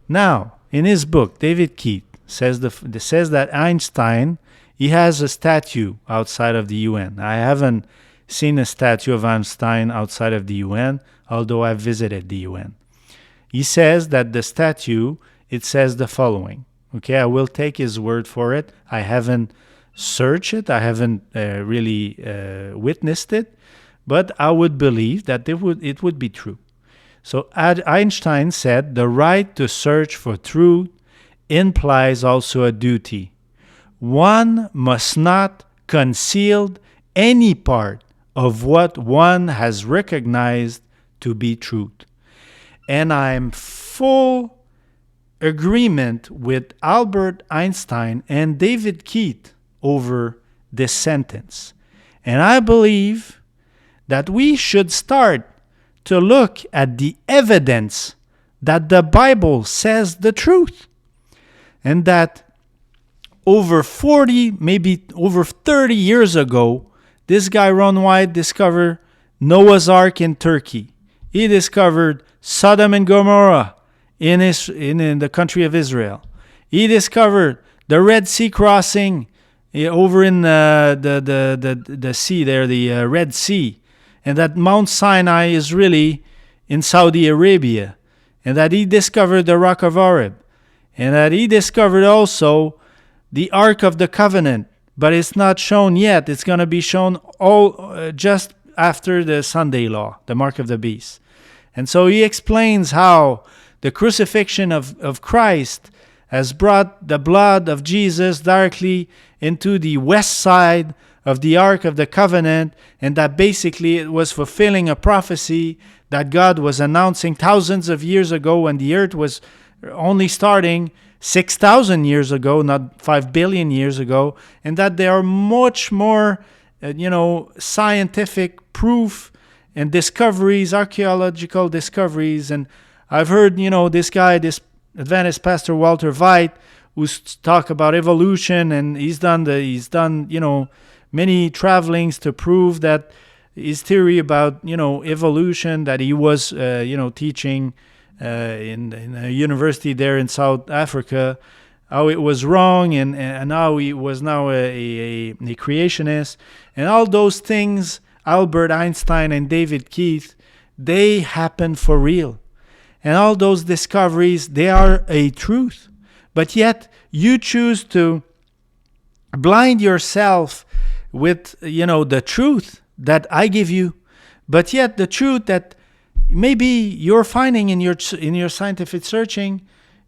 Now, in his book, David Keith says that Einstein, he has a statue outside of the UN. I haven't seen a statue of Einstein outside of the UN, although I've visited the UN. He says that the statue, it says the following. Okay, I will take his word for it. I haven't searched it. I haven't really witnessed it, but I would believe that it would be true. So Einstein said, the right to search for truth implies also a duty. One must not conceal any part of what one has recognized to be truth. And I'm full agreement with Albert Einstein and David Keith over this sentence. And I believe that we should start to look at the evidence that the Bible says the truth. And that over 40, maybe over 30 years ago, this guy Ron White discovered Noah's Ark in Turkey. He discovered Sodom and Gomorrah in the country of Israel. He discovered the Red Sea crossing over in the sea there, the Red Sea. And that Mount Sinai is really in Saudi Arabia. And that he discovered the Rock of Horeb. And that he discovered also the Ark of the Covenant. But it's not shown yet. It's going to be shown just after the Sunday law, the mark of the beast. And so he explains how the crucifixion of Christ has brought the blood of Jesus directly into the west side of the Ark of the Covenant, and that basically it was fulfilling a prophecy that God was announcing thousands of years ago when the earth was only starting 6,000 years ago, not 5 billion years ago, and that there are much more, scientific proof and discoveries, archaeological discoveries. And I've heard, this Adventist pastor Walter Veit, who's talk about evolution, and he's done many travelings to prove that his theory about evolution that he was teaching in a university there in South Africa, how it was wrong, and how he was now a creationist, and all those things. Albert Einstein and David Keith, they happen for real, and all those discoveries, they are a truth. But yet you choose to blind yourself with the truth that I give you, but yet the truth that maybe you're finding in your scientific searching,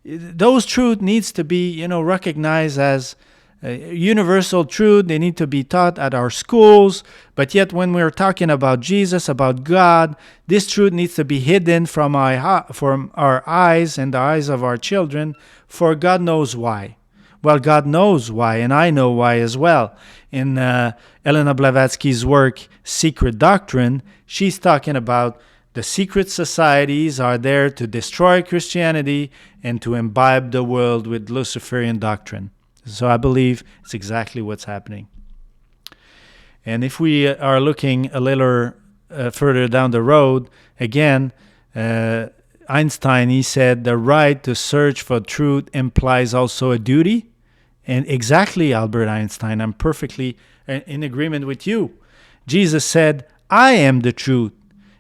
those truth needs to be recognized as universal truth. They need to be taught at our schools. But yet when we're talking about Jesus, about God, this truth needs to be hidden from our eyes and the eyes of our children, for God knows why. Well, God knows why, and I know why as well. In Elena Blavatsky's work, Secret Doctrine, she's talking about the secret societies are there to destroy Christianity and to imbibe the world with Luciferian doctrine. So I believe it's exactly what's happening. And if we are looking a little further down the road, again, Einstein, he said, the right to search for truth implies also a duty. And exactly, Albert Einstein, I'm perfectly in agreement with you. Jesus said, I am the truth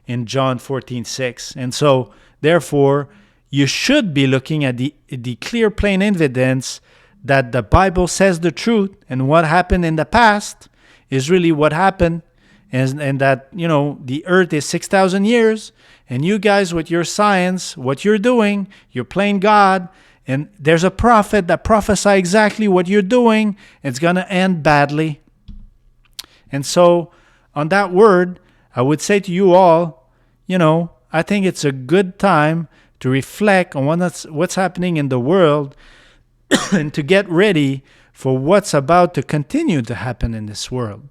in John 14:6. And so, therefore, you should be looking at the clear, plain evidence that the Bible says the truth, and what happened in the past is really what happened, and that, the earth is 6,000 years, and you guys with your science, what you're doing, you're playing God, and there's a prophet that prophesies exactly what you're doing. It's going to end badly. And so, on that word, I would say to you all, I think it's a good time to reflect on what's happening in the world and to get ready for what's about to continue to happen in this world.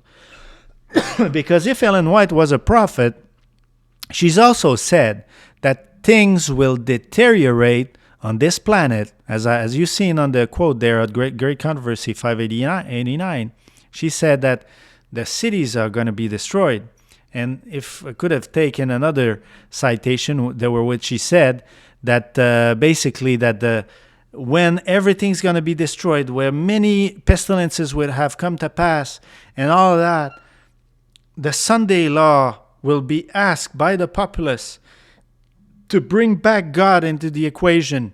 Because if Ellen White was a prophet, she's also said that things will deteriorate on this planet, as you've seen on the quote there at Great Controversy 589. She said that the cities are going to be destroyed. And if I could have taken another citation, there were what she said, that basically that when everything's going to be destroyed, where many pestilences will have come to pass and all of that, the Sunday law will be asked by the populace to bring back God into the equation.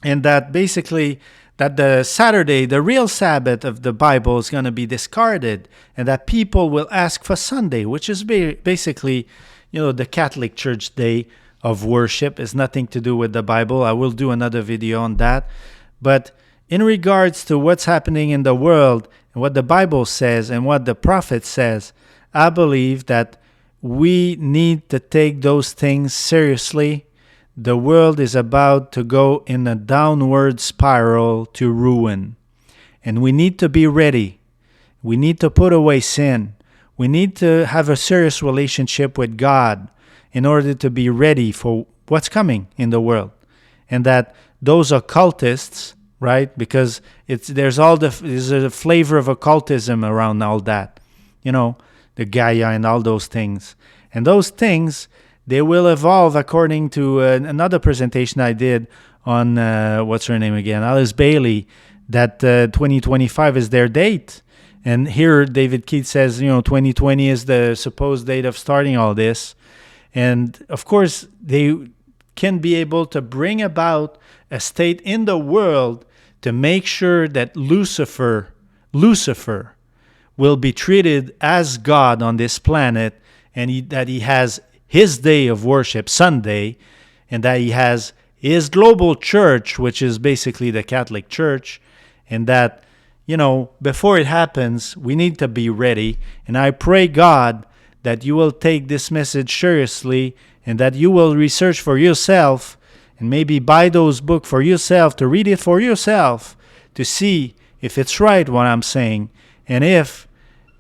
And that basically that the Saturday, the real Sabbath of the Bible, is going to be discarded, and that people will ask for Sunday, which is basically, the Catholic Church day of worship. Is nothing to do with the Bible. I will do another video on that. But in regards to what's happening in the world and what the Bible says and what the prophet says, I believe that we need to take those things seriously. The world is about to go in a downward spiral to ruin. And we need to be ready. We need to put away sin. We need to have a serious relationship with God in order to be ready for what's coming in the world. And that those occultists, right? Because there's a flavor of occultism around all that. The Gaia and all those things. And those things, they will evolve according to another presentation I did on, what's her name again? Alice Bailey, that 2025 is their date. And here David Keith says, 2020 is the supposed date of starting all this. And of course, they can be able to bring about a state in the world to make sure that Lucifer will be treated as God on this planet, and that he has his day of worship, Sunday, and that he has his global church, which is basically the Catholic Church, and that, before it happens, we need to be ready. And I pray, God, that you will take this message seriously and that you will research for yourself and maybe buy those books for yourself, to read it for yourself, to see if it's right what I'm saying, and if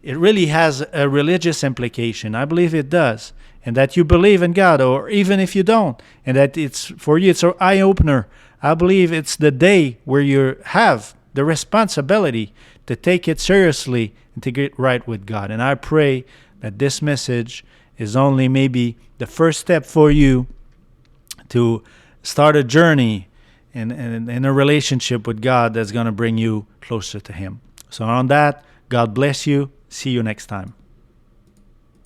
it really has a religious implication. I believe it does. And that you believe in God, or even if you don't, and that it's for you, it's an eye-opener. I believe it's the day where you have the responsibility to take it seriously and to get right with God. And I pray that this message is only maybe the first step for you to start a journey in a relationship with God that's going to bring you closer to Him. So on that, God bless you. See you next time.